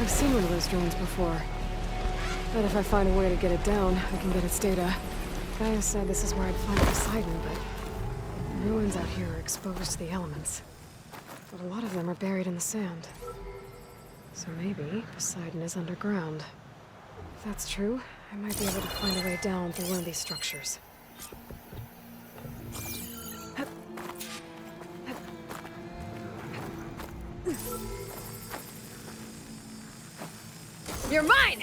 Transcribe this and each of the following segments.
I've seen one of those drones before. But if I find a way to get it down, I can get its data. Gaia said this is where I'd find Poseidon, but the ruins out here are exposed to the elements. But a lot of them are buried in the sand. So maybe Poseidon is underground. If that's true, I might be able to find a way down through one of these structures. You're mine!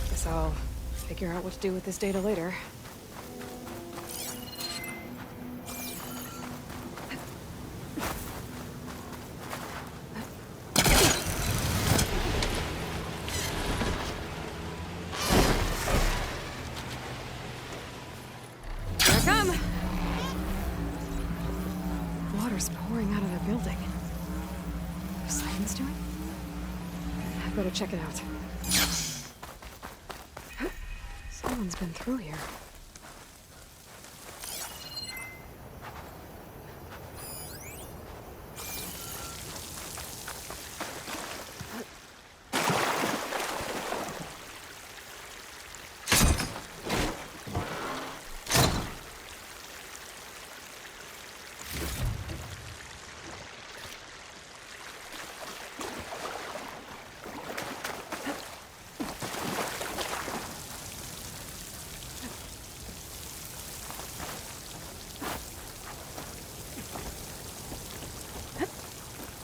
Guess I'll figure out what to do with this data later. Water's pouring out of their building. Poseidon's doing? I better check it out. Someone's been through here.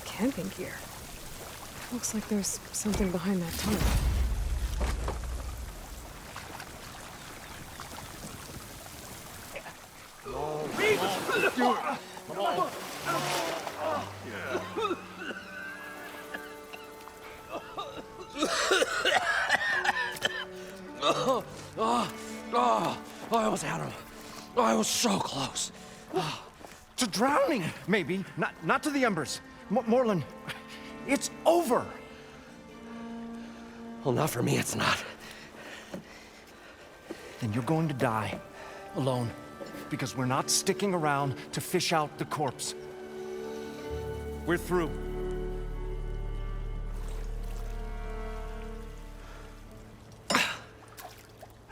Camping gear. Looks like there's something behind that tunnel. I almost had him. I was so close. To drowning, maybe. Not to the embers. Morlund, it's over. Well, not for me, it's not. Then you're going to die. Alone. Because we're not sticking around to fish out the corpse. We're through.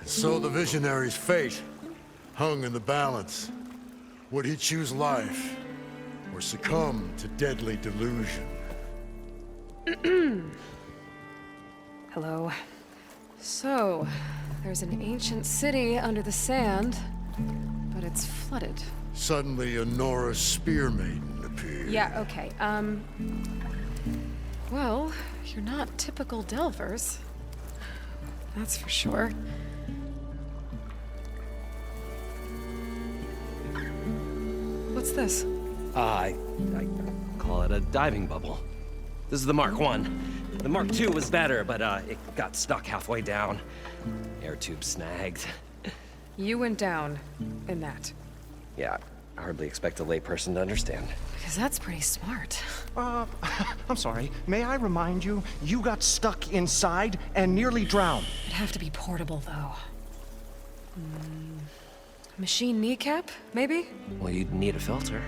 So the visionary's fate hung in the balance. Would he choose life, or succumb to deadly delusion? Hello. So, there's an ancient city under the sand, but it's flooded. Suddenly, a Nora spear maiden appeared. Yeah, okay, well, you're not typical Delvers. That's for sure. What's this? I call it a diving bubble. This is the Mark 1. The Mark 2 was better, but it got stuck halfway down. Air tube snagged. You went down in that. Yeah, I hardly expect a layperson to understand. Because that's pretty smart. I'm sorry. May I remind you, you got stuck inside and nearly drowned. It'd have to be portable, though. Machine kneecap, maybe? Well, you'd need a filter.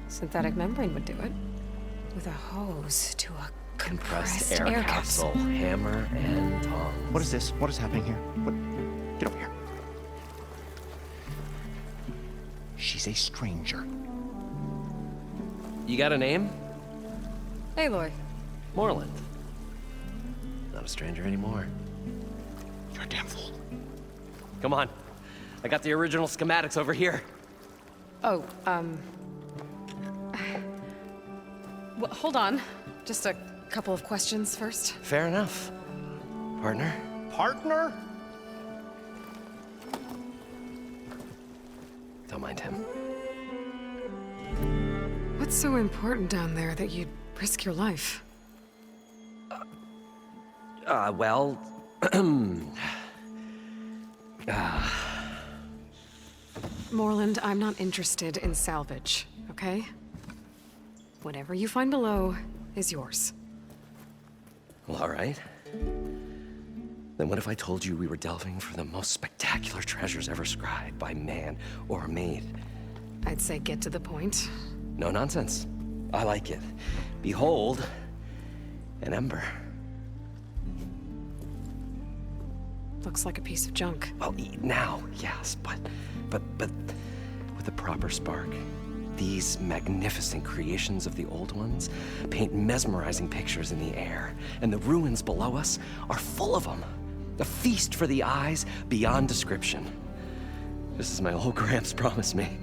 Synthetic membrane would do it. With a hose to a Compressed air capsule. Hammer and tongs. What is this? What is happening here? What? Get over here. She's a stranger. You got a name? Aloy. Morlund. Not a stranger anymore. You're a damn fool. Come on. I got the original schematics over here. Oh, well, hold on. Just a couple of questions first. Fair enough. Partner? Partner? Don't mind him. What's so important down there that you'd risk your life? Well... Morlund, I'm not interested in salvage, okay? Whatever you find below is yours. Well, all right. Then what if I told you we were delving for the most spectacular treasures ever scribed by man or maid? I'd say get to the point. No nonsense. I like it. Behold, an ember. Looks like a piece of junk. Well, now, yes, but with the proper spark. These magnificent creations of the old ones paint mesmerizing pictures in the air, and the ruins below us are full of them. A feast for the eyes beyond description. Just as my old Gramps promised me.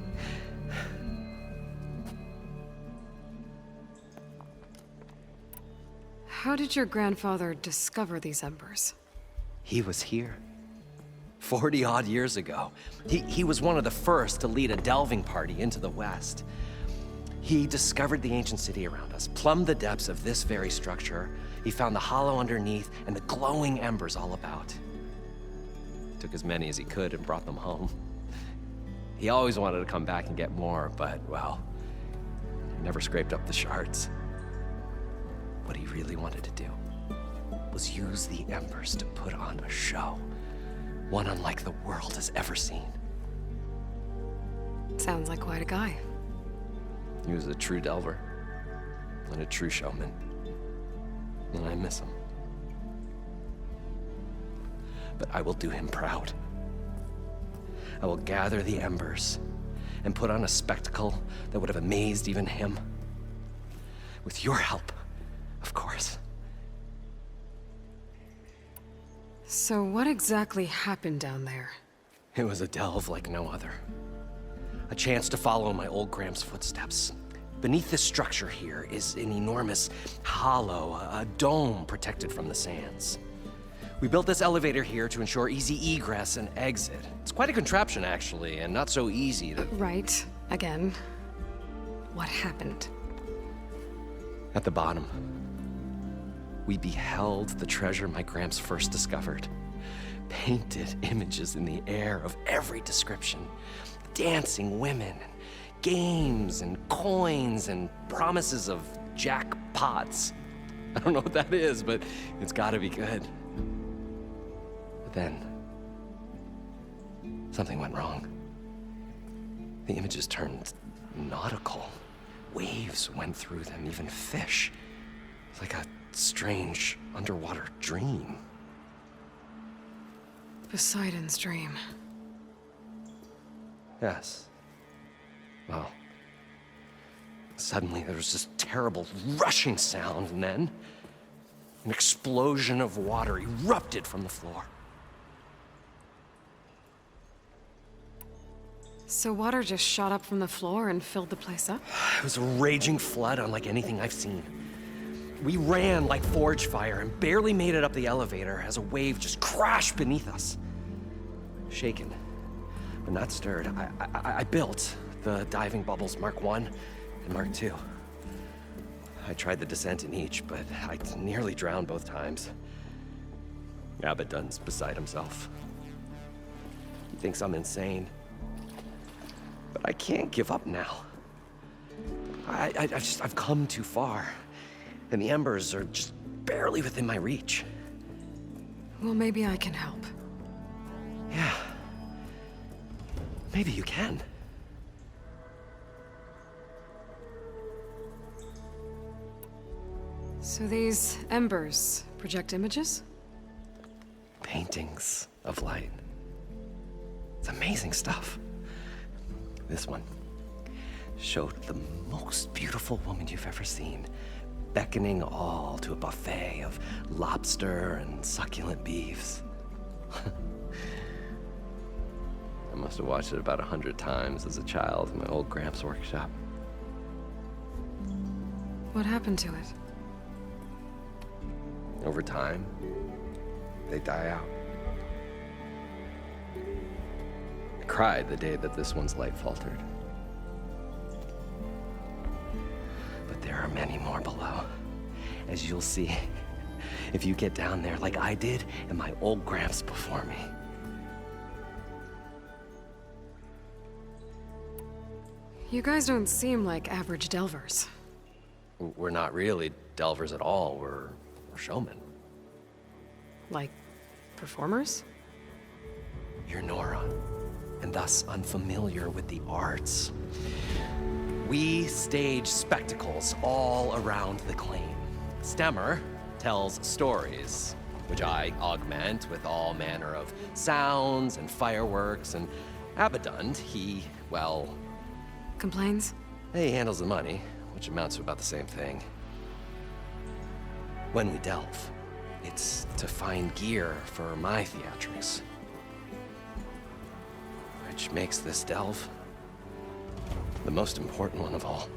How did your grandfather discover these embers? He was here 40-odd years ago. He was one of the first to lead a delving party into the West. He discovered the ancient city around us, plumbed the depths of this very structure. He found the hollow underneath and the glowing embers all about. Took as many as he could and brought them home. He always wanted to come back and get more, but, well, he never scraped up the shards. What he really wanted to do was use the embers to put on a show. One unlike the world has ever seen. Sounds like quite a guy. He was a true delver and a true showman. And I miss him. But I will do him proud. I will gather the embers and put on a spectacle that would have amazed even him. With your help, of course. So what exactly happened down there? It was a delve like no other. A chance to follow my old Gramps' footsteps. Beneath this structure here is an enormous hollow, a dome protected from the sands. We built this elevator here to ensure easy egress and exit. It's quite a contraption, actually, and not so easy to... Right. Again. What happened? At the bottom, we beheld the treasure my Gramps first discovered. Painted images in the air of every description. Dancing women, games and coins and promises of jackpots. I don't know what that is, but it's gotta be good. But then, something went wrong. The images turned nautical. Waves went through them, even fish. It's like a strange underwater dream. Poseidon's dream. Yes. Well, suddenly there was this terrible rushing sound, and then an explosion of water erupted from the floor. So water just shot up from the floor and filled the place up? It was a raging flood unlike anything I've seen. We ran like forge fire and barely made it up the elevator as a wave just crashed beneath us. Shaken, but not stirred, I built the diving bubbles Mark I and Mark II. I tried the descent in each, but I nearly drowned both times. Abaddon's beside himself. He thinks I'm insane. But I can't give up now. I've come too far. And the embers are just barely within my reach. Well, maybe I can help. Yeah. Maybe you can. So these embers project images? Paintings of light. It's amazing stuff. This one showed the most beautiful woman you've ever seen, beckoning all to a buffet of lobster and succulent beefs. I must have watched it about 100 times as a child in my old Gramps' workshop. What happened to it? Over time, they die out. I cried the day that this one's light faltered. But there are many more below, as you'll see if you get down there like I did and my old Gramps before me. You guys don't seem like average delvers. We're not really delvers at all. We're showmen. Like Performers? You're Nora, and thus unfamiliar with the arts. We stage spectacles all around the claim. Stemmer tells stories, which I augment with all manner of sounds and fireworks, and Abadund, well, Complains? he handles the money, which amounts to about the same thing. When we delve, it's to find gear for my theatrics. Which makes this delve the most important one of all.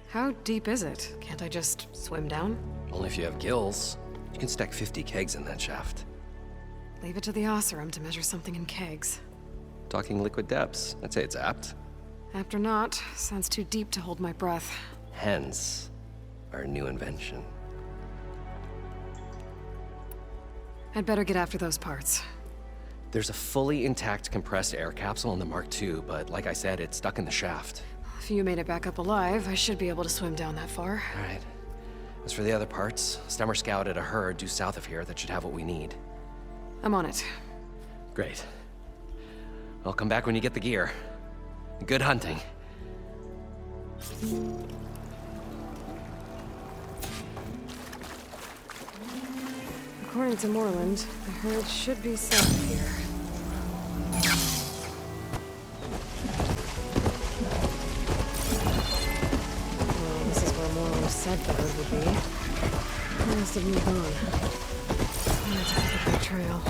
How deep is it? Can't I just swim down? Only if you have gills. You can stack 50 kegs in that shaft. Leave it to the Oseram to measure something in kegs. Talking liquid depths, I'd say it's apt. Apt or not, sounds too deep to hold my breath. Hence, our new invention. I'd better get after those parts. There's a fully intact compressed air capsule in the Mark II, but like I said, it's stuck in the shaft. If you made it back up alive, I should be able to swim down that far. All right. As for the other parts, Stemmer scouted a herd due south of here that should have what we need. I'm on it. Great. I'll come back when you get the gear. Good hunting. According to Moreland, the herd should be south of here. Well, this is where Moreland said the herd would be. I must have moved on. I'm gonna take a big trail.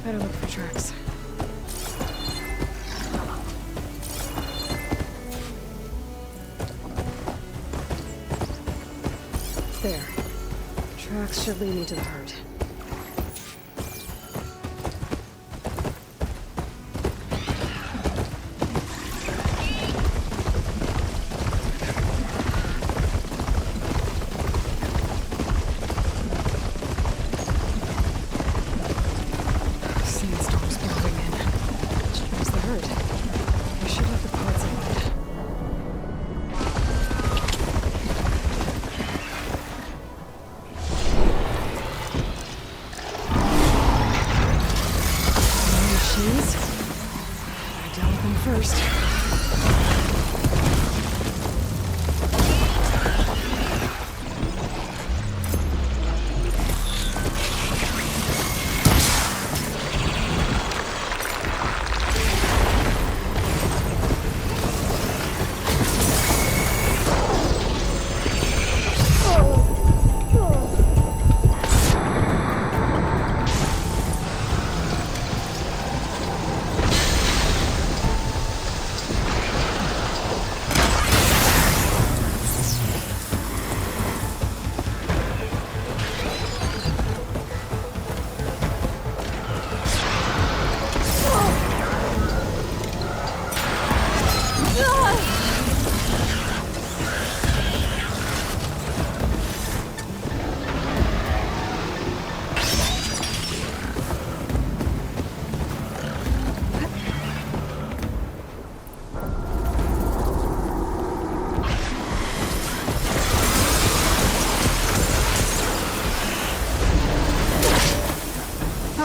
Better look for tracks. There. Tracks should lead me to the herd. Sandstorm's blowing in. Where's the herd? I should have the pods aligned. Machines? I dealt with them first.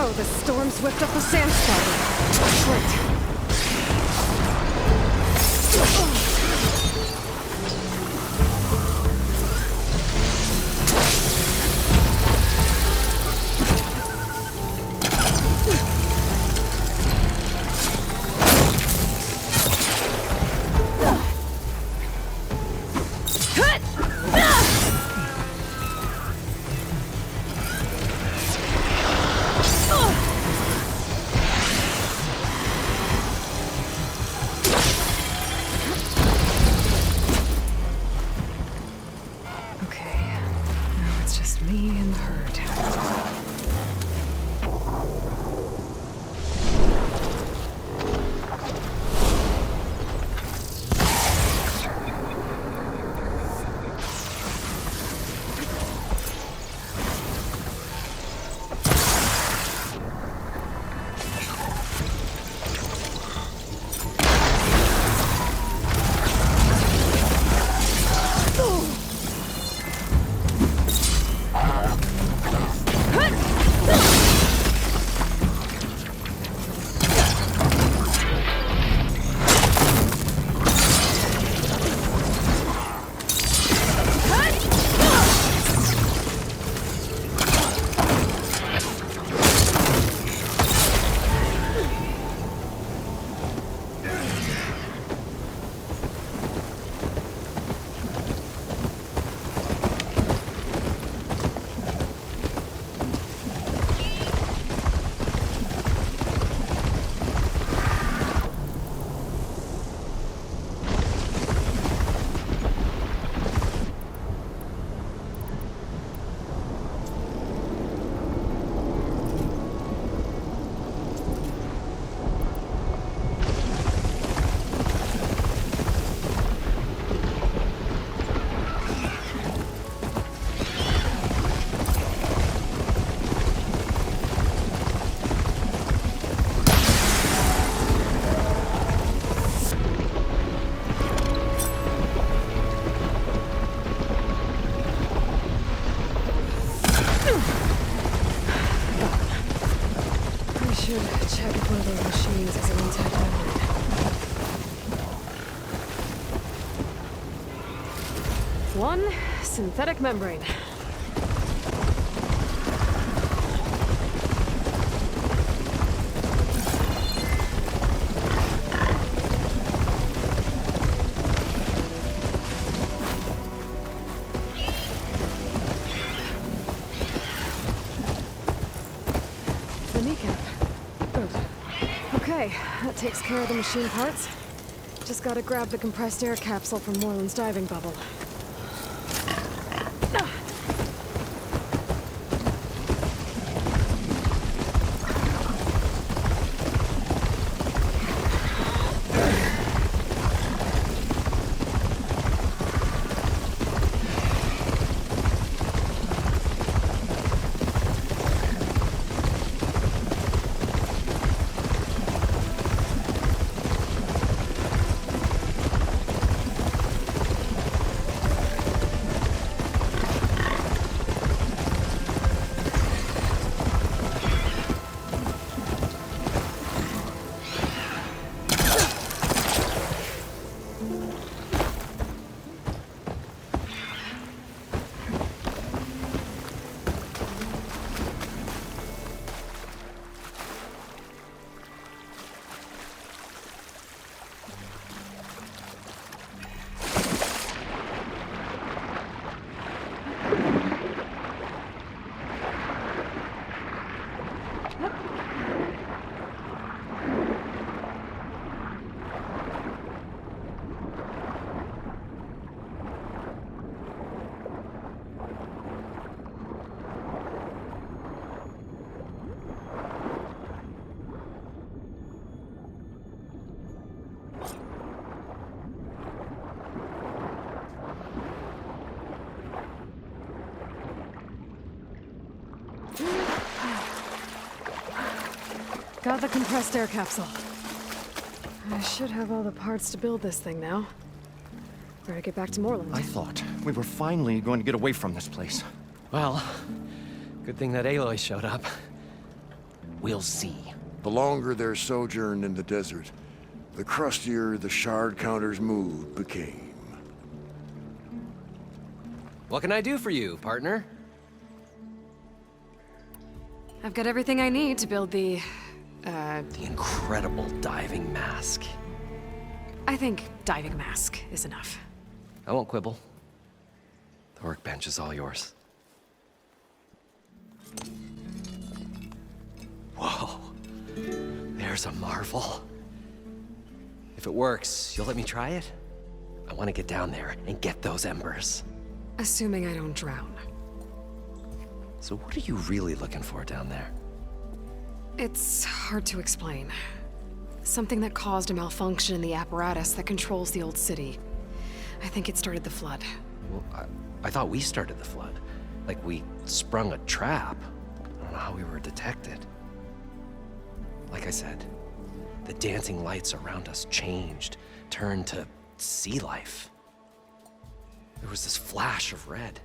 Oh, the storm's whipped up a sand spider. Great. machines as an intact membrane. One synthetic membrane. The kneecap. Good. Okay, that takes care of the machine parts. Just gotta grab the compressed air capsule from Moreland's diving bubble. Got the compressed air capsule. I should have all the parts to build this thing now. Better get back to Moreland. I thought we were finally going to get away from this place. Well, good thing that Aloy showed up. We'll see. The longer their sojourn in the desert, the crustier the shard counter's mood became. What can I do for you, partner? I've got everything I need to build the incredible diving mask. I think diving mask is enough. I won't quibble. The workbench is all yours. Whoa. There's a marvel. If it works, you'll let me try it? I want to get down there and get those embers. Assuming I don't drown. So what are you really looking for down there? It's hard to explain. Something that caused a malfunction in the apparatus that controls the old city. I think it started the flood. Well, I thought we started the flood. Like we sprung a trap. I don't know how we were detected. Like I said, the dancing lights around us changed, turned to sea life. There was this flash of red,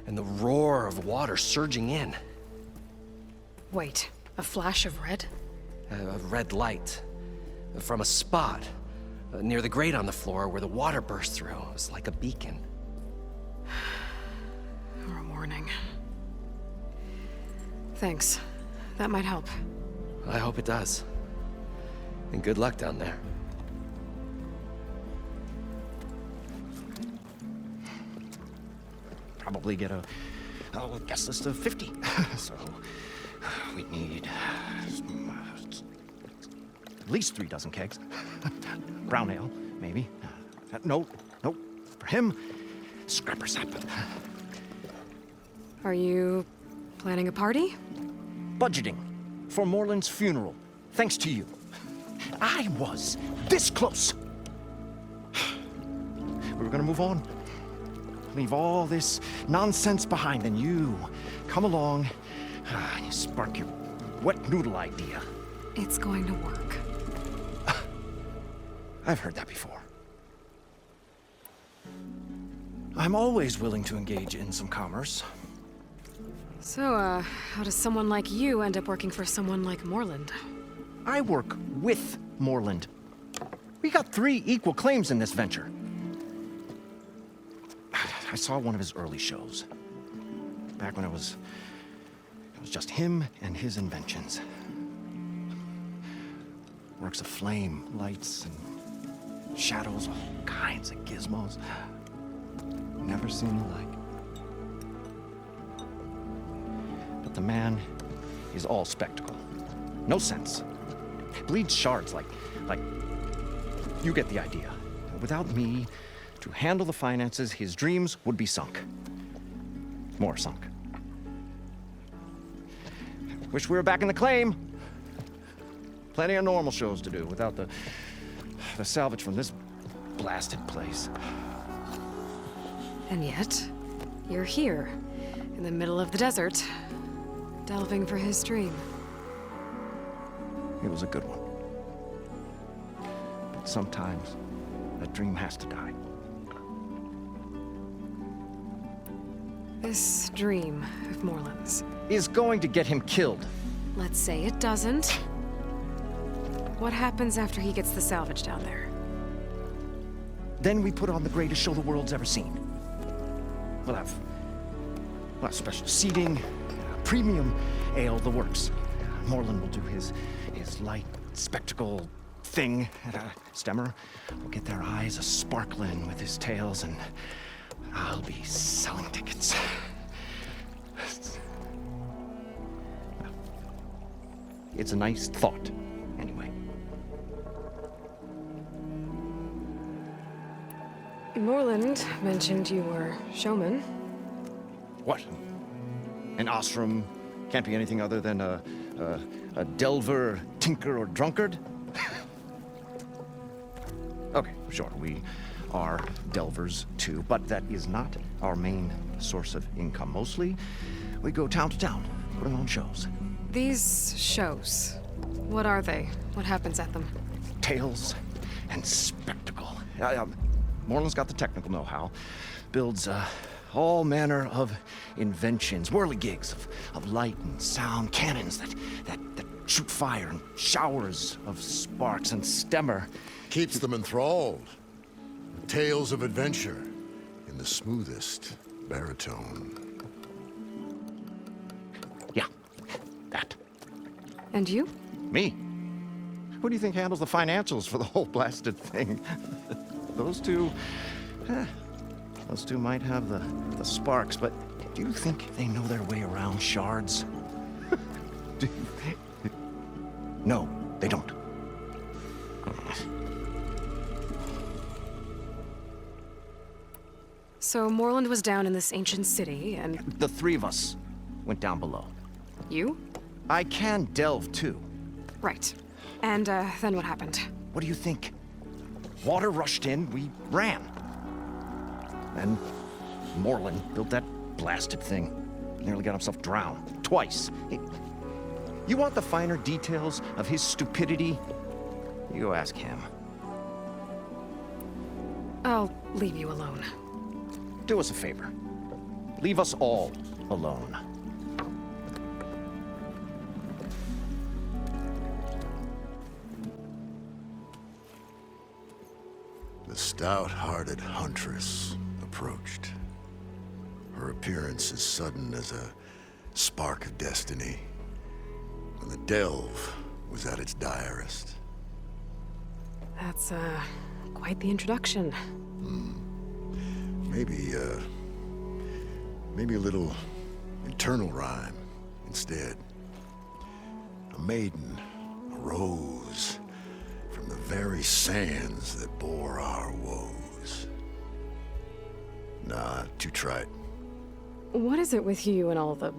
and the roar of water surging in. Wait, a flash of red? A red light from a spot near the grate on the floor where the water burst through. It was like a beacon. Or a warning. Thanks. That might help. I hope it does. And good luck down there. Probably get a guest list of 50. So we need at least 3 dozen kegs. Brown ale, maybe. No. For him, scrapper sap. Are you planning a party? Budgeting for Moreland's funeral, thanks to you. I was this close. We were gonna move on. Leave all this nonsense behind, and you come along and you spark your wet noodle idea. It's going to work. I've heard that before. I'm always willing to engage in some commerce. So, how does someone like you end up working for someone like Moreland? I work with Moreland. We got 3 equal claims in this venture. I saw one of his early shows. Back when it was just him and his inventions. Works of flame, lights, and shadows, all kinds of gizmos. Never seen the like. But the man is all spectacle. No sense. Bleeds shards like you get the idea. Without me to handle the finances, his dreams would be sunk. More sunk. Wish we were back in the claim. Plenty of normal shows to do without the salvage from this blasted place. And yet, you're here, in the middle of the desert, delving for his dream. It was a good one. But sometimes, that dream has to die. This dream of Moreland's. Is going to get him killed. Let's say it doesn't. What happens after he gets the salvage down there? Then we put on the greatest show the world's ever seen. We'll have special seating, premium ale, the works. Moreland will do his light spectacle thing. Stemmer will get their eyes a-sparkling with his tales, and I'll be selling tickets. It's a nice thought, anyway. Moreland mentioned you were showman. What? An Ostrom can't be anything other than a delver, tinker, or drunkard? Okay, sure, we are delvers too, but that is not our main source of income. Mostly, we go town to town, putting on shows. These shows, what are they? What happens at them? Tales and spectacle. Moreland's got the technical know-how. Builds all manner of inventions, whirligigs of light and sound, cannons that shoot fire, and showers of sparks, and Stemmer Keeps them enthralled. Tales of adventure in the smoothest baritone. Yeah, that. And you? Me? Who do you think handles the financials for the whole blasted thing? Those two might have the sparks, but do you think they know their way around shards? No, they don't. So Moreland was down in this ancient city, and The 3 of us went down below. you? I can delve too. Right. And then what happened? What do you think? Water rushed in, we ran. Then Moreland built that blasted thing. Nearly got himself drowned. Twice. You want the finer details of his stupidity? You go ask him. I'll leave you alone. Do us a favor. Leave us all alone. The stout-hearted huntress approached. Her appearance as sudden as a spark of destiny, when the delve was at its direst. That's, quite the introduction. Maybe a little internal rhyme instead. A maiden arose from the very sands that bore our woes. Nah, too trite. What is it with you and all the...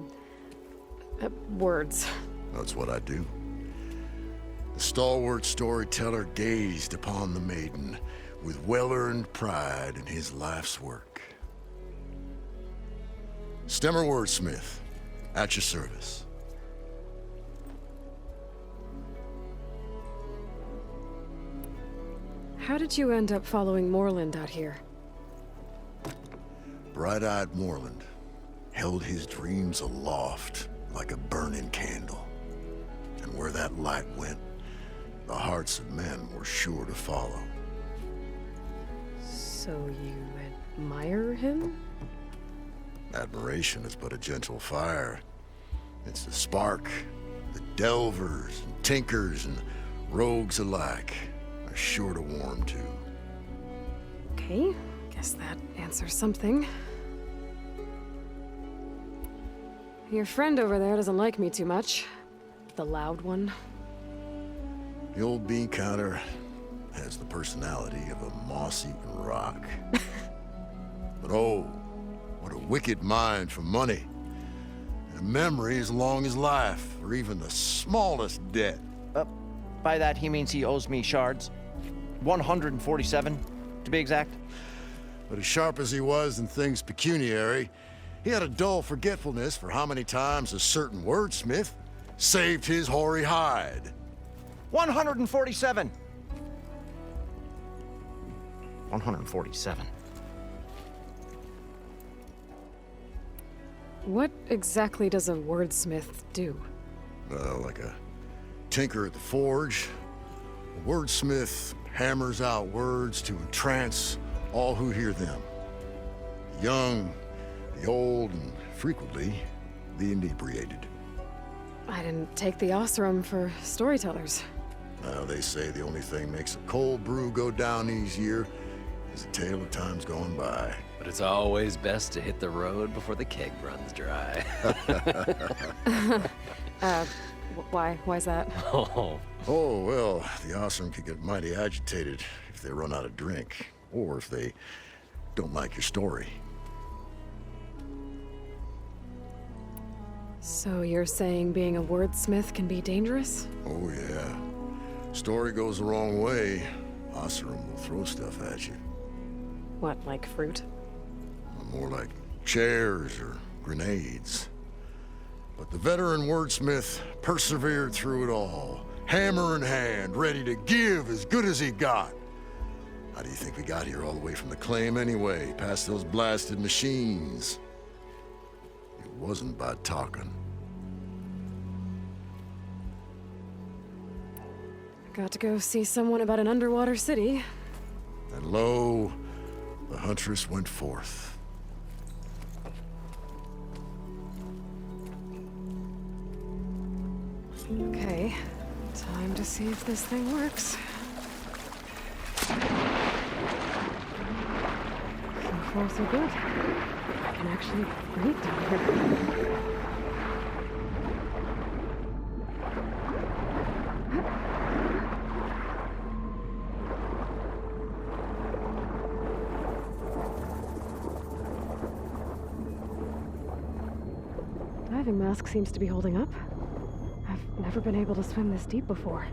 words? That's what I do. The stalwart storyteller gazed upon the maiden with well-earned pride in his life's work. Stemmer Wordsmith, at your service. How did you end up following Moreland out here? Bright-eyed Moreland held his dreams aloft like a burning candle. And where that light went, hearts of men were sure to follow. So you admire him? Admiration is but a gentle fire. It's the spark the delvers and tinkers and rogues alike are sure to warm to. Okay, guess that answers something. Your friend over there doesn't like me too much. The loud one. The old bean counter has the personality of a moss-eaten rock. But oh, what a wicked mind for money. And a memory as long as life, or even the smallest debt. By that, he means he owes me shards. 147, to be exact. But as sharp as he was in things pecuniary, he had a dull forgetfulness for how many times a certain wordsmith saved his hoary hide. 147. 147. What exactly does a wordsmith do? Like a tinker at the forge, a wordsmith hammers out words to entrance all who hear them. The young, the old, and frequently the inebriated. I didn't take the Osram for storytellers. Now, they say the only thing makes a cold brew go down easier is a tale of times gone by. But it's always best to hit the road before the keg runs dry. Why's that? Oh, Oh, well, the Osram can get mighty agitated if they run out of drink, or if they don't like your story. So you're saying being a wordsmith can be dangerous? Oh, yeah. Story goes the wrong way, Osram will throw stuff at you. What, like fruit? More like chairs or grenades. But the veteran wordsmith persevered through it all, hammer in hand, ready to give as good as he got. How do you think we got here all the way from the claim anyway, past those blasted machines? It wasn't by talking. Got to go see someone about an underwater city. And lo, the huntress went forth. Okay, time to see if this thing works. So far, so good. I can actually breathe down here. Diving mask seems to be holding up. I've never been able to swim this deep before.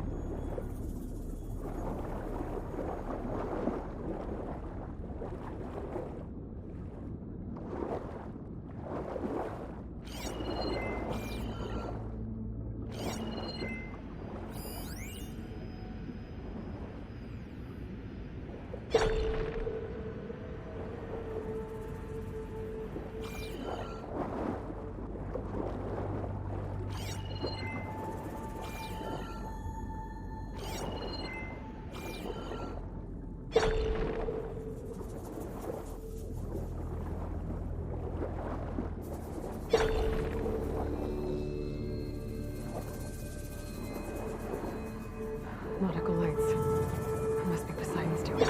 Nautical lights. It must be Poseidon's doing.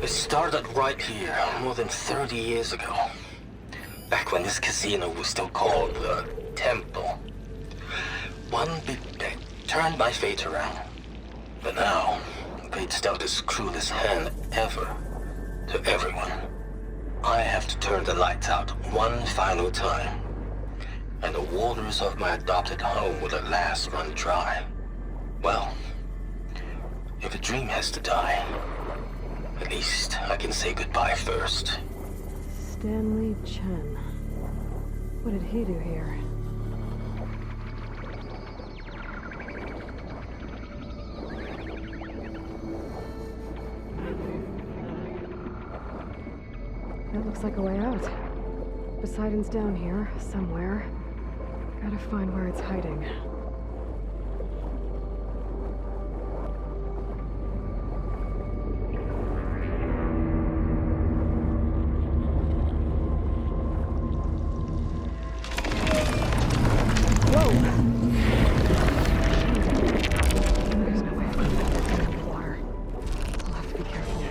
It started right here, more than 30 years ago. Back when this casino was still called the Temple. One big bet turned my fate around. But now, fate's dealt this cruelest hand ever to everyone. I have to turn the lights out one final time. And the waters of my adopted home will at last run dry. Well, if a dream has to die, at least I can say goodbye first. Stanley Chen. What did he do here? That looks like a way out. Poseidon's down here, somewhere. Gotta find where it's hiding. There's no way I can get that thing underwater. I'll have to be careful.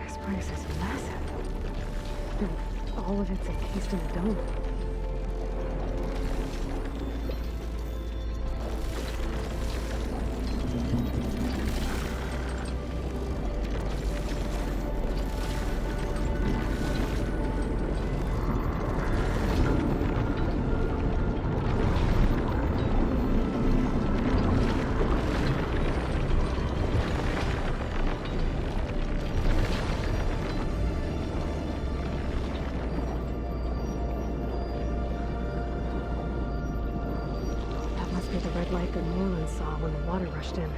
This place is massive. And all of it's encased in a dome. The red light that Morlun saw when the water rushed in.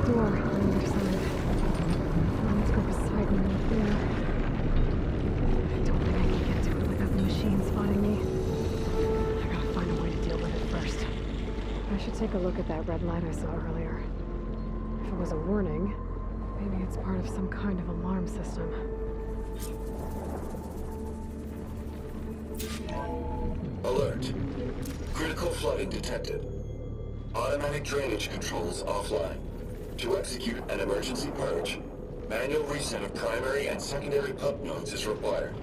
Door on the other side. Let's go beside me up there. I don't think I can get to it without the machine spotting me. I gotta find a way to deal with it first. I should take a look at that red light I saw earlier. If it was a warning, maybe it's part of some kind of alarm system. Alert. Critical flooding detected. Automatic drainage controls offline. To execute an emergency purge, manual reset of primary and secondary pump nodes is required.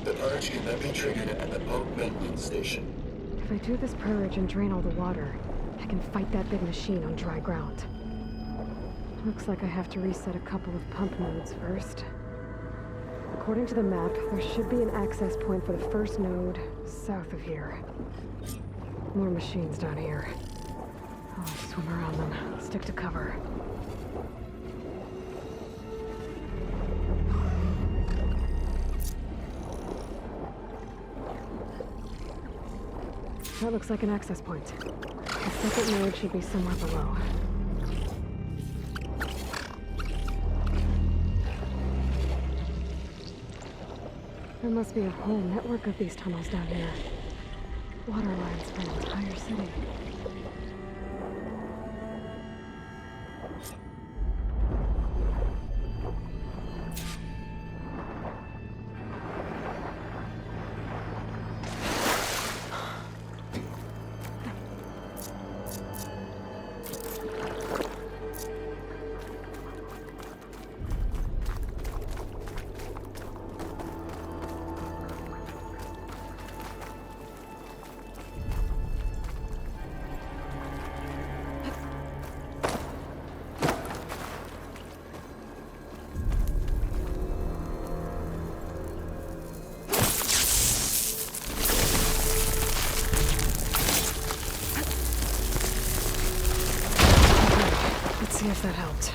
The purge can then be triggered at the pump maintenance station. If I do this purge and drain all the water, I can fight that big machine on dry ground. Looks like I have to reset a couple of pump nodes first. According to the map, there should be an access point for the first node south of here. More machines down here. I'll swim around them, stick to cover. That looks like an access point. The second node should be somewhere below. There must be a whole network of these tunnels down here. Water lines for an entire city. See if that helped.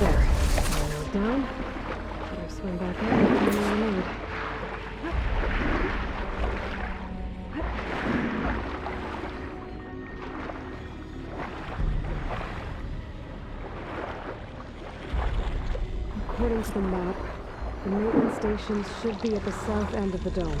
There. One node down. Better swim back up and find another node. According to the map, the maintenance stations should be at the south end of the dome.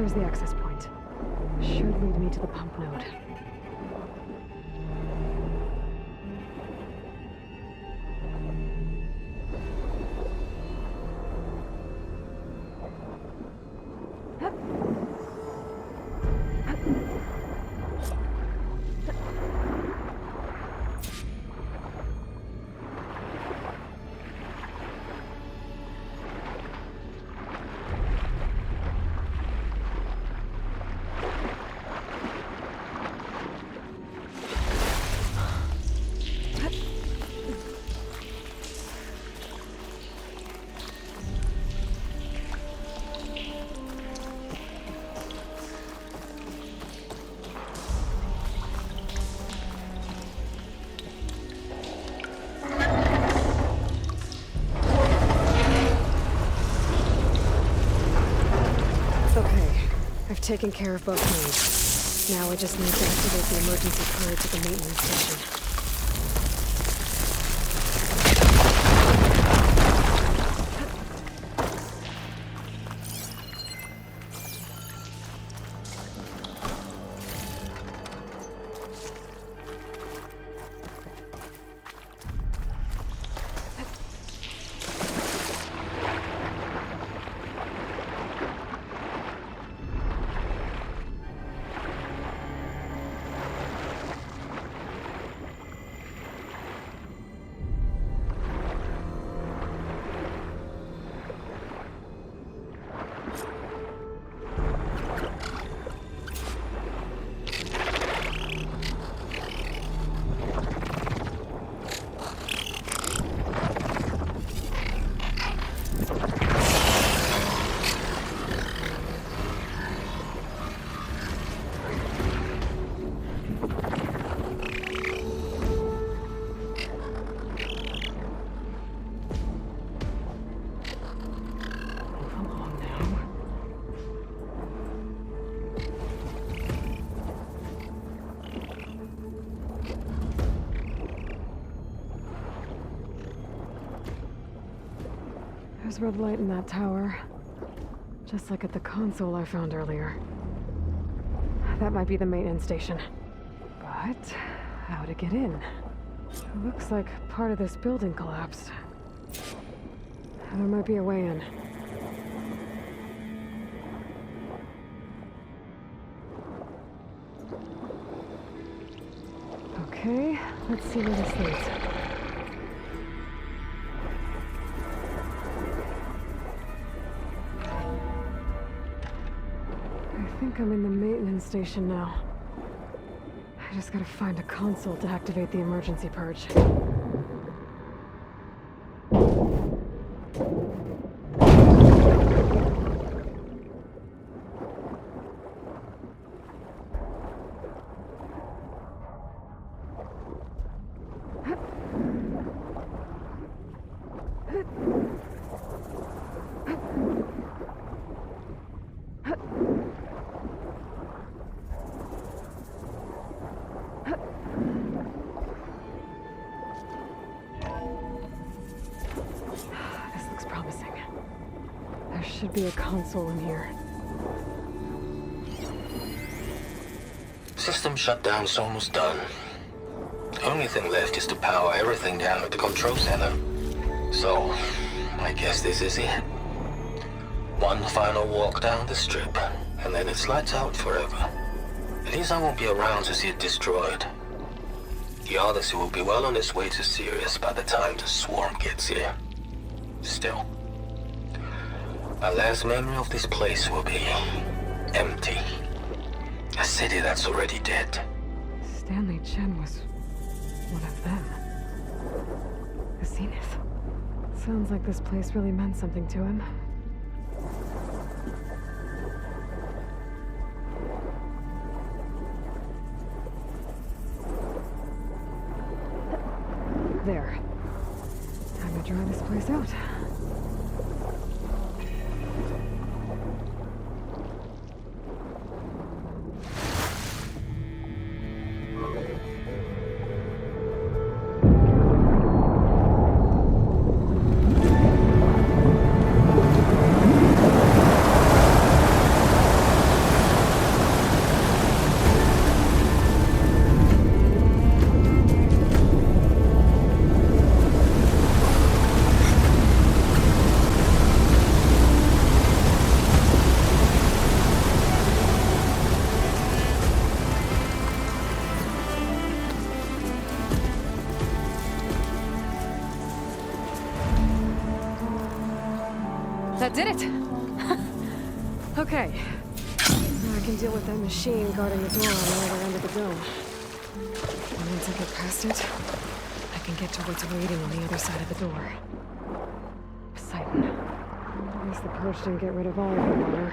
There's the access point. Should lead me to the pump node. Taking care of both nodes. Now I just need to activate the emergency purge at the maintenance station. There's red light in that tower. Just like at the console I found earlier. That might be the maintenance station. But how to get in? It looks like part of this building collapsed. There might be a way in. Okay, let's see where this leads. I think I'm in the maintenance station now. I just gotta find a console to activate the emergency purge. Should be a console in here. System shutdown's almost done. The only thing left is to power everything down at the control center. So, I guess this is it. One final walk down the strip, and then it's lights out forever. At least I won't be around to see it destroyed. The Odyssey will be well on its way to Sirius by the time the swarm gets here. Still, my last memory of this place will be empty. A city that's already dead. Stanley Chen was one of them. The Zenith. Sounds like this place really meant something to him. There. Time to dry this place out. That did it! Okay. Now I can deal with that machine guarding the door on the other end of the dome. And once I get past it, I can get to what's waiting on the other side of the door. Poseidon. At least the purge didn't get rid of all of the water.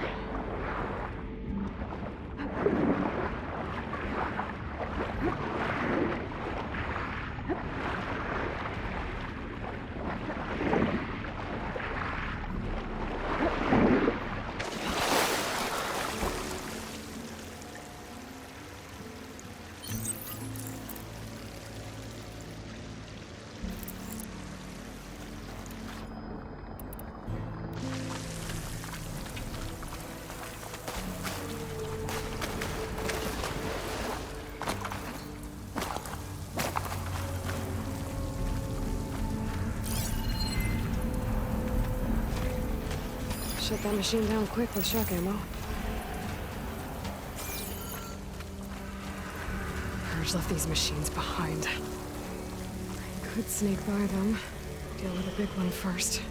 Shut that machine down quick with shock ammo. Purge left these machines behind. I could sneak by them. Deal with the big one first.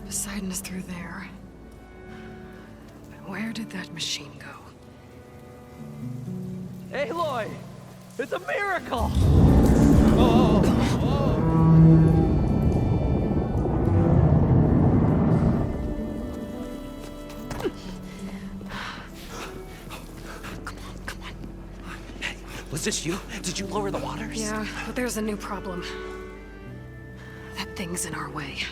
Poseidon is through there. But where did that machine go? Aloy! It's a miracle! Come on. Hey, was this you? Did you lower the waters? Yeah, but there's a new problem. That thing's in our way.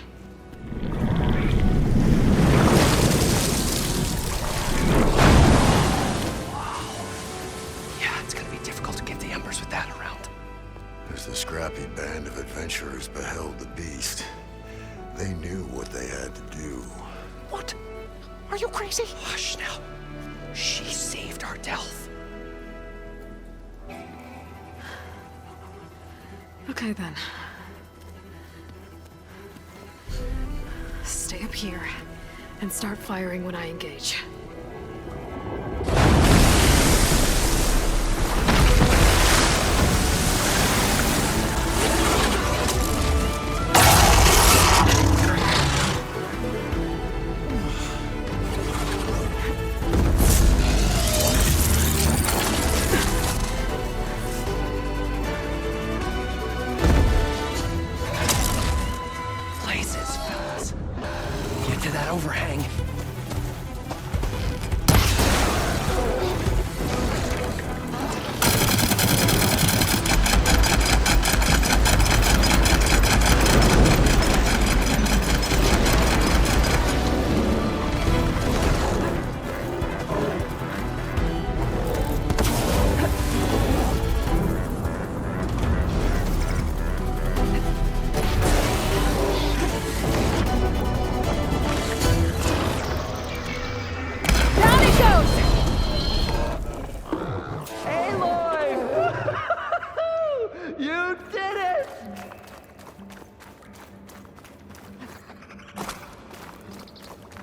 As the scrappy band of adventurers beheld the beast, they knew what they had to do. What? Are you crazy? Hush now. She saved our Delph. Okay then. Stay up here and start firing when I engage. Overhang.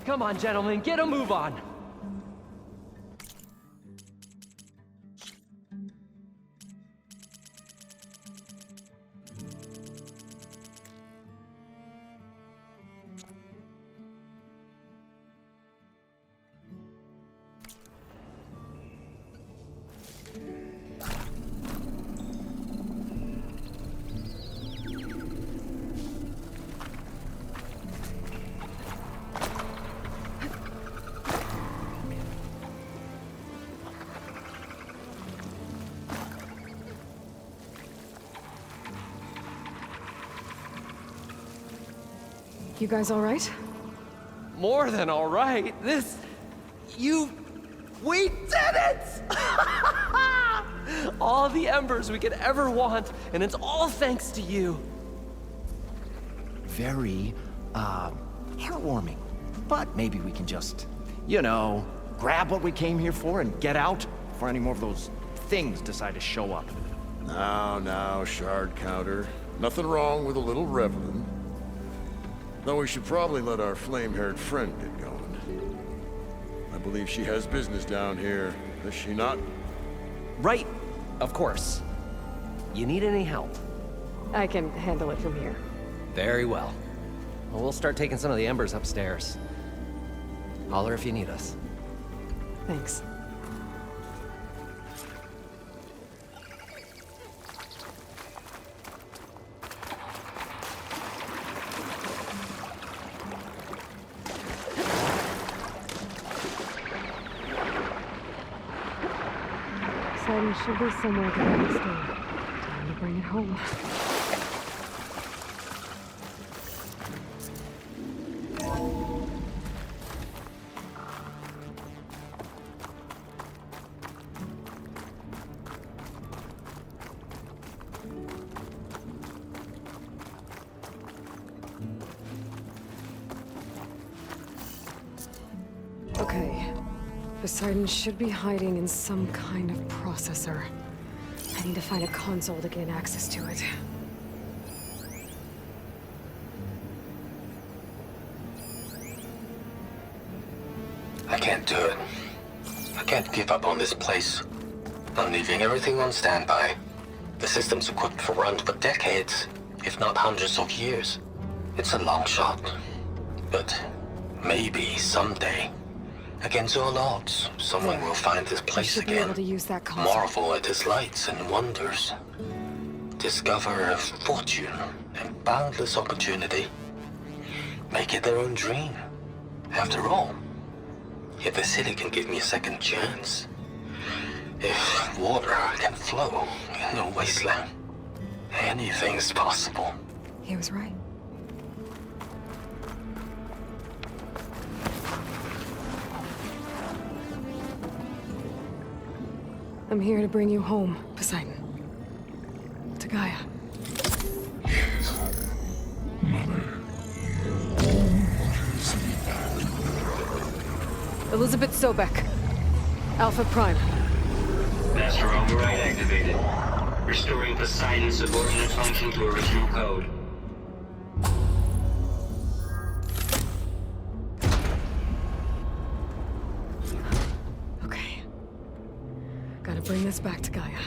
Come on, gentlemen, get a move on. You guys all right? More than all right. We did it! All the embers we could ever want, and it's all thanks to you. Very, heartwarming. But maybe we can just, grab what we came here for and get out before any more of those things decide to show up. Now, Shard Counter. Nothing wrong with a little reveling. Though we should probably let our flame-haired friend get going. I believe she has business down here, does she not? Right, of course. You need any help? I can handle it from here. Very well. Well, we'll start taking some of the embers upstairs. Holler if you need us. Thanks. Poseidon should be somewhere to let it stay. Time to bring it home. Okay. Poseidon should be hiding in some kind of processor. I need to find a console to gain access to it. I can't do it. I can't give up on this place. I'm leaving everything on standby. The system's equipped for runs for decades, if not hundreds of years. It's a long shot. But maybe someday, against all odds, someone will find this I place should be again. able to use that console. Marvel at its lights and wonders. Discover a fortune and boundless opportunity. Make it their own dream. After all, if the city can give me a second chance, if water can flow in a wasteland, anything's possible. He was right. I'm here to bring you home, Poseidon. To Gaia. Elizabeth Sobek. Alpha Prime. Master override activated. Restoring Poseidon's subordinate function to original code. Okay. Gotta bring this back to Gaia.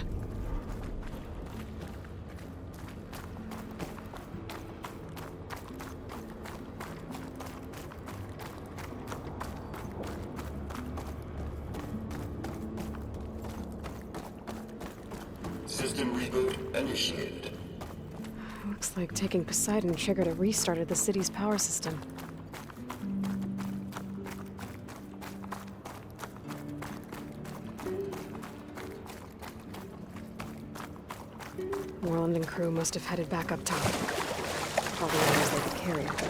System reboot initiated. Looks like taking Poseidon triggered a restart of the city's power system. Moreland and crew must have headed back up top. Probably knows they could carry it, but...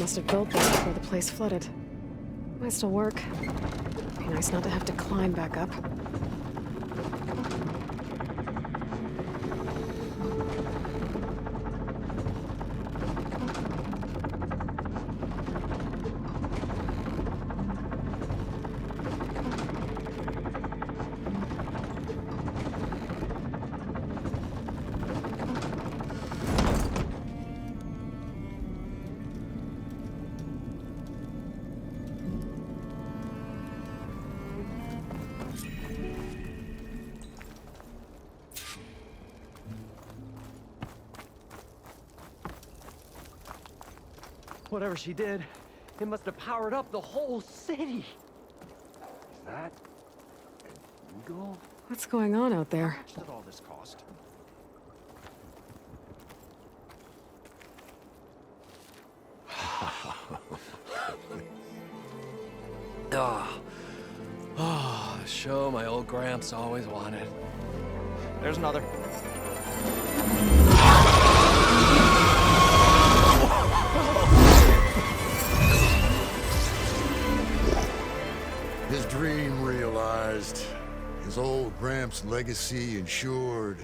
must have built this before the place flooded. Might still work. Be nice not to have to climb back up. Whatever she did, it must have powered up the whole city. Is that an eagle? What's going on out there? How much did all this cost? Oh, the show my old Gramps always wanted. There's another. His dream realized, his old Gramps' legacy ensured.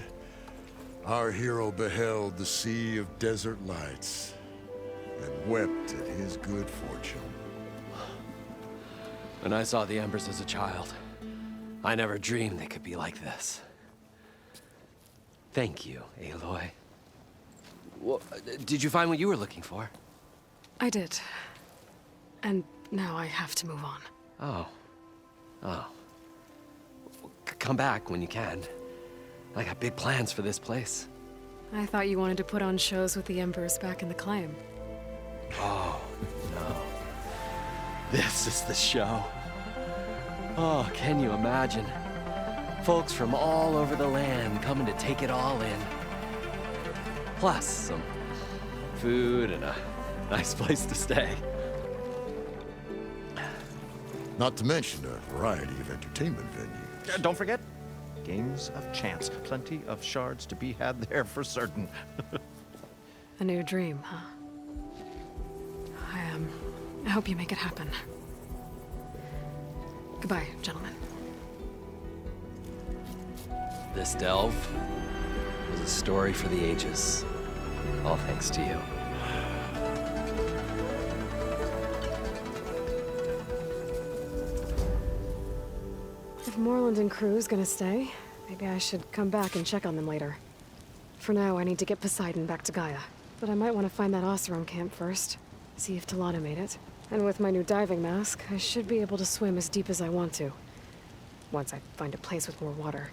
Our hero beheld the sea of desert lights and wept at his good fortune. When I saw the Embers as a child, I never dreamed they could be like this. Thank you, Aloy. Well, did you find what you were looking for? I did. And now I have to move on. Oh. Come back when you can. I got big plans for this place. I thought you wanted to put on shows with the Embers back in the Claim. Oh, no. This is the show. Oh, can you imagine? Folks from all over the land coming to take it all in. Plus some food and a nice place to stay. Not to mention a variety of entertainment venues. Don't forget, games of chance. Plenty of shards to be had there for certain. A new dream, huh? I hope you make it happen. Goodbye, gentlemen. This delve was a story for the ages. All thanks to you. If Morland and crew's gonna stay, maybe I should come back and check on them later. For now, I need to get Poseidon back to Gaia. But I might want to find that Oseram camp first. See if Talana made it. And with my new diving mask, I should be able to swim as deep as I want to. Once I find a place with more water.